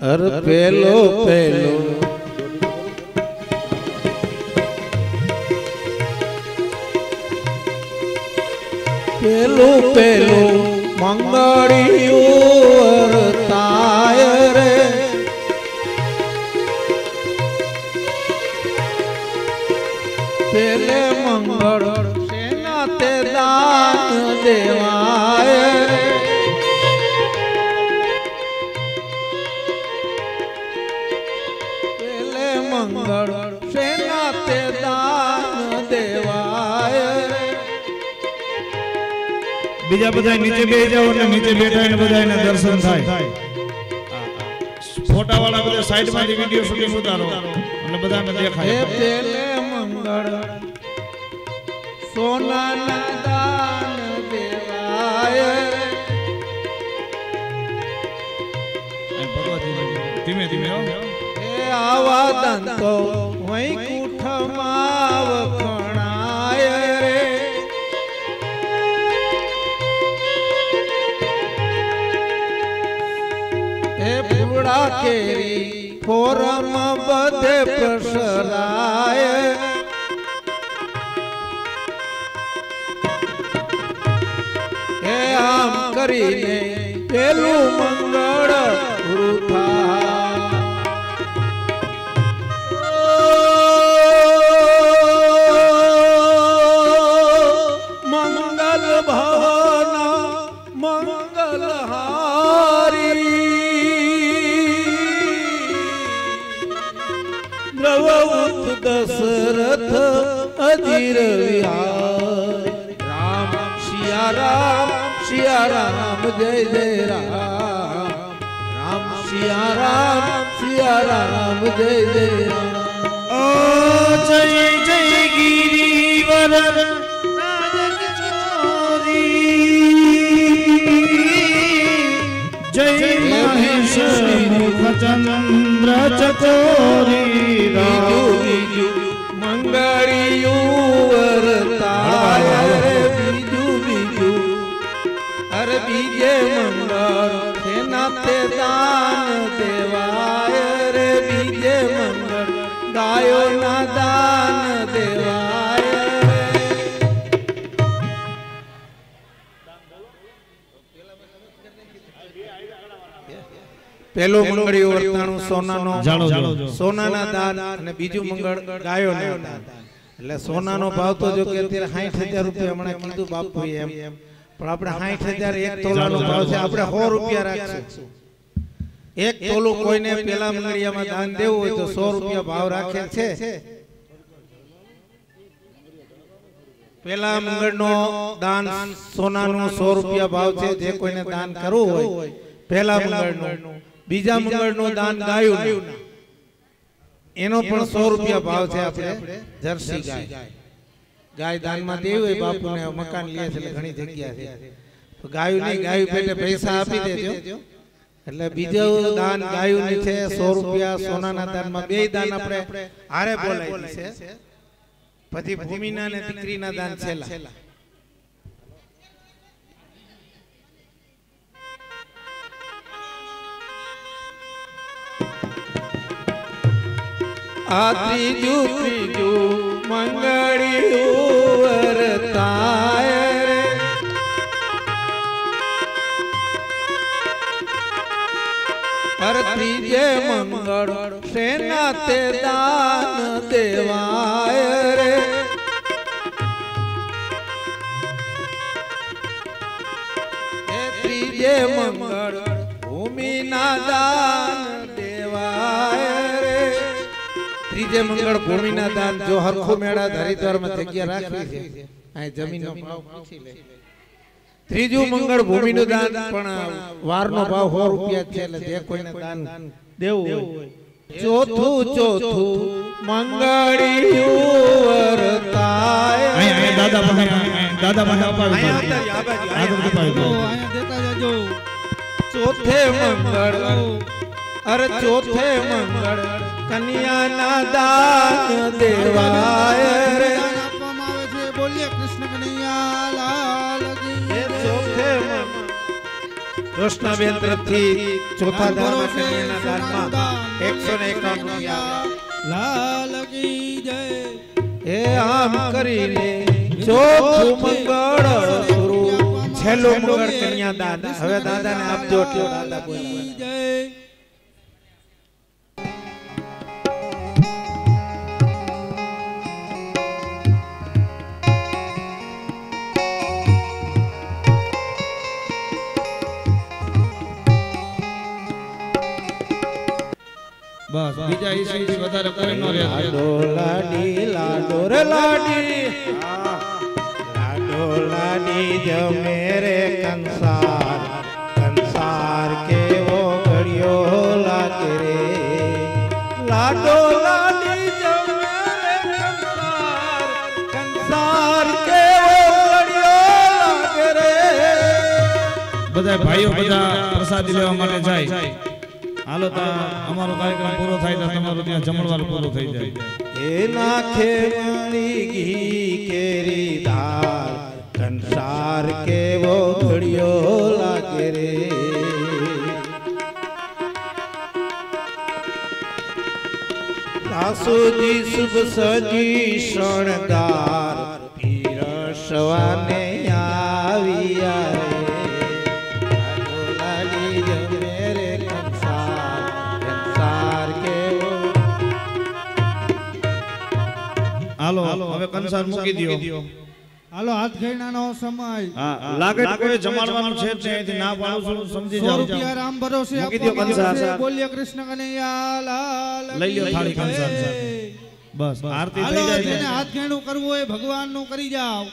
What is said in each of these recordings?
અર પેલો પેલો પેલું પેલું મંગળિયું તાય રે પેલે મંગળ સેના તે દાન દેવાય રે પેલે મંગળ સેના તે દાન દેવાય રે બીજા બધા નીચે બેસી જાવ અને નીચે બેઠા એને બધાને દર્શન થાય ફોટા વાળા બધા સાઈડ માંથી વિડિયો શૂટિંગ ઉતારો અને બધાને દેખાય પેલે મંગળ સોનાના દાન દેવાય ધીમે ધીમે એ આવા દંતો વૈકુંઠમાં વખણાય રે એ પૂડા કેરી ફોરમ બધે પ્રસરાય એ આમ કરીને પેલું મંગળ વૃથા મંગલ ભવન મંગલ દ્રવઉત દશરથ અધીર વિહાર રામ સિયા રામ જય જય રામ રામ સિયા રામ જય જય રામ ઓ જય જય ગિરિવર जय महेश मुख चंद्र चकोरी मंगड़ियूर बीजू बीजू अरे बीजे मंगल सेना ते दान देवाय रे बीजे मंगल गायो ना दान देवाय પેલો મંગળિયું વર્તાણું સોનાનો સોનાના દાન અને બીજું મંગળ ગાયોના દાન એટલે સોનાનો ભાવ તો જો કે અત્યારે 60,000 રૂપિયા હમણાં કીધું બાપુએ એમ પણ આપણે 60,000 એક તોલાનો ભાવ છે આપણે 100 રૂપિયા રાખશું એક તોલું કોઈને પેલા મંગળિયામાં દાન દેવું હોય તો 100 રૂપિયા ભાવ રાખેલ છે પેલા મંગળનો દાન સોનાનું 100 રૂપિયા ભાવ છે જે કોઈને દાન કરવું હોય પેલા મંગળનું બીજા મંગળનું દાન ગાયું એનો પણ 100 રૂપિયા ભાવ છે આપણે જર્સી ગાય દાનમાં દેવી હોય બાપુને મકાન લે છે એટલે ઘણી જગ્યા છે તો ગાયું નહીં ગાયું પેટે પૈસા આપી દેજો એટલે બીજું દાન ગાયું ની છે 100 રૂપિયા સોનાના દાનમાં બે દાન આપણે હારે બોલાય છે પછી ભૂમિના ને દીકરીના દાન છેલ્લા આ ત્રીજું મંગળિયું વર્તાય રે હર ત્રીજે મંગળ સેના તે દાન દેવાય રે એ ત્રીજે મંગળ ભૂમિના દાન દેવાય રે ત્રીજે મંગળ ભૂમિના દાન જો હરખો મેળા હરિદ્વારમાં જગ્યા રાખી છે આ જમીનનો ભાવ પૂછી લે ત્રીજું મંગળ ભૂમિનું દાન પણ વારનો ભાવ 100 રૂપિયા છે એટલે જે કોઈને દાન દેવું હોય ચોથું મંગળિયું વર્તાય અહીં દાદા પાસે અપાવી ચોથે મંગળ અરે ચોથે મંગળ કન્યાના દાન દેવાય રે આપવામાં આવે છે બોલીએ કૃષ્ણ કનૈયા લાલ કી ચોથે રોશનાબેન તરફથી ચોથા દાનમાં કન્યાના દાનમાં 151 રૂપિયા લાલ કી જય એ આમ કરીને ચોથું મંગળ શરૂ છેલ્લું મંગળ કન્યા દાદા હવે દાદાને આપજો એટલે દાદા બોલાવે જય બસ બીજા ઈસી વધારે કોઈ ન રહે લાડો લાડી લાડો રે લાડી લાડો લાડી જમે રે કંસાર કંસાર કેવો ઘડિયો લાગે રે લાડો લાડી જમે રે કંસાર કંસાર કેવો ઘડિયો લાગે રે બધા ભાઈઓ બધા પ્રસાદી લેવા માટે જાય હાલો તો અમારો કાર્યક્રમ પૂરો થાય તો તમારો ત્યાં જમણવાર પૂરો થઈ જાય એ નાખે મળી ઘી કેરી ધાર કંસાર કેવો ઘડિયો લાગે રે સાસુજી શુભ સજી શણગાર પીરસવાને આવ્યા રે લાડી જમે રે કંસાર કેવો હાલો હવે કંસાર મૂકી દયો હાલો હાથ ઘેણાનો સમય હા લાગે તો કોઈ જમાડવાનું છે જ નહીં અહીંથી ના પાડું છું સમજી 100 જાવ રૂપિયા રામ ભરોસે મૂકી દ્યો કંસાર. બોલીએ કૃષ્ણ કનૈયા લાલ લઈ લ્યો કી થાળી જય. કંસાર સાથે. બસ આરતી હાલો થઈ જેને જાય હાથ ઘેણું કરવું હોય ભગવાનનું કરી જાઓ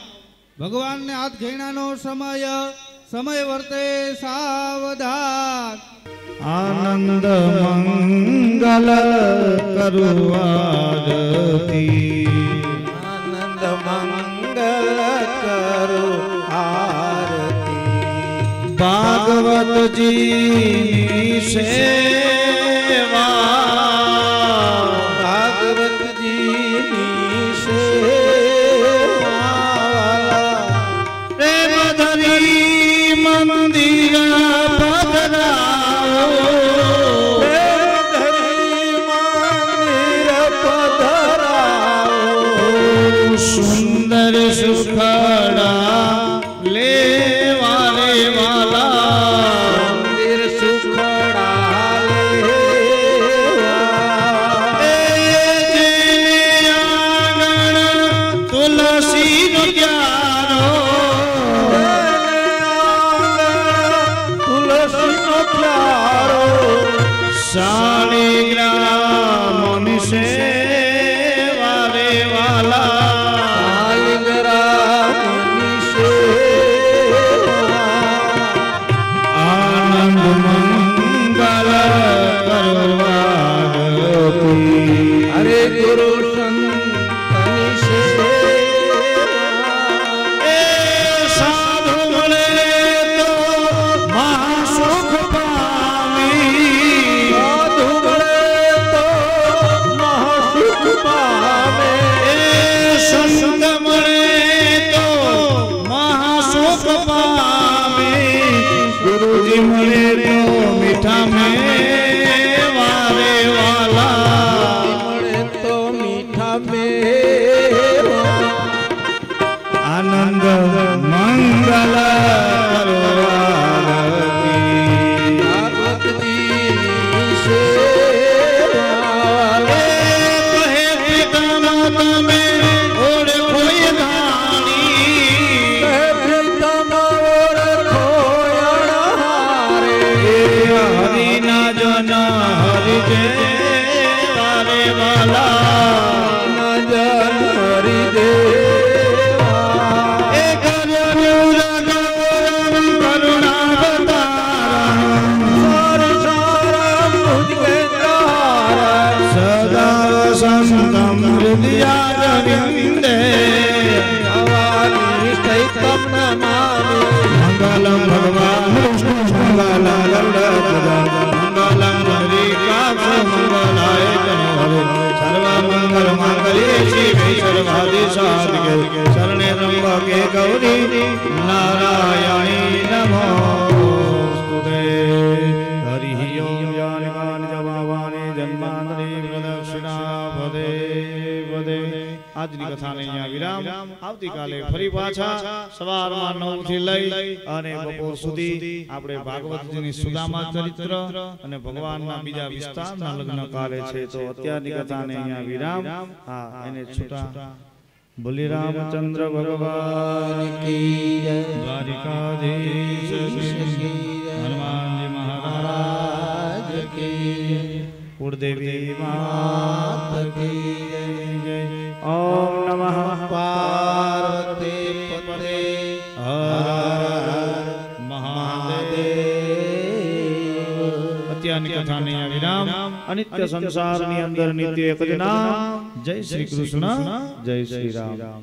ભગવાનને હાથ ઘેણાનો સમય વર્તે સાવધાન આનંદ મંગલ કરુવાડતી આનંદ મંગલ કરો આરતી ભાગવતજી સેવા ભાગવતજીની સેવા પ્રેમ ધરી મંદિર પધરાવો ધરી મંદિર પધરાવો સુંદર સુખડા લેવા રે વાલા મંદિર સુખડા લેવા જેને આંગણ તુલસી નો ક્યારો તુલસીનો પ્યારો શાળીગ્રામ સેવા રે વાલા શાલિગ્રામની સેવા આનંદ મંગલ કરવાડતી હરે ગુરુ સંતની સેવા એ સાધુ મળે તો મહાસુખ પામી સાધુ મળે તો મહાસુખ પામે એ સંત મળે તો મહાસુખ પામી ગુરુજી મળે તો મીઠા મેવા રે વાલા મળે તો મીઠા મેવા આનંદ મંગલ કરવાડતી પાર્વતીની સેવા એ કહે પિતાનો તમે ઓળખો એ ધાણી પ્રીતમ ઓળખો અણહારે એ હરિના જન હરિ વારે વાલા નજર હરિદેવા એ કર્પૂર ગૌરમ કરુણાવતારમ સારસારમ ભુજગેન્દ્રહારમ સદા સંતમ હૃદયારવિંદે ભવાની ચૈતમ નમામિ મંગલમ ભગવાન વિષ્ણુ મંગલમ મંગલમ હરિકાક્ષ મંગલાય તનોહરે સર્વ મંગલ માંગલ્યે શિવે સર્વાધિ સાધિકે શરણે ત્રંબકે ગૌરી નારાયણી નમોસ્તુતે જન્માંતરી પ્રદક્ષિણા પદે પદે. આજની કથાને અહીંયા વિરામ. આવતીકાલે ફરી પાછા સવારમાં 9 થી લઈ અને બપોર સુધી આપણે ભાગવતજીની સુદામા ચરિત્ર અને ભગવાનના બીજા વિસ્તારના લગ્ન કાલે છે. તો અત્યારની કથાને અહીંયા વિરામ. હા, એને છૂટા. બોલી રામચંદ્ર ભગવાન કી જય. દ્વારિકાધીશ શ્રી હનુમાનજી મહારાજ કી. કુળદેવી માત કી જય. ઓમ નમઃ પાર્વતી પતે હર હર મહાદેવ. અત્યારની કથાને અહીંયા વિરામ. અનિત્ય સંસારની અંદર નિત્ય એક જ નામ. જય શ્રી કૃષ્ણ, જય શ્રી રામ.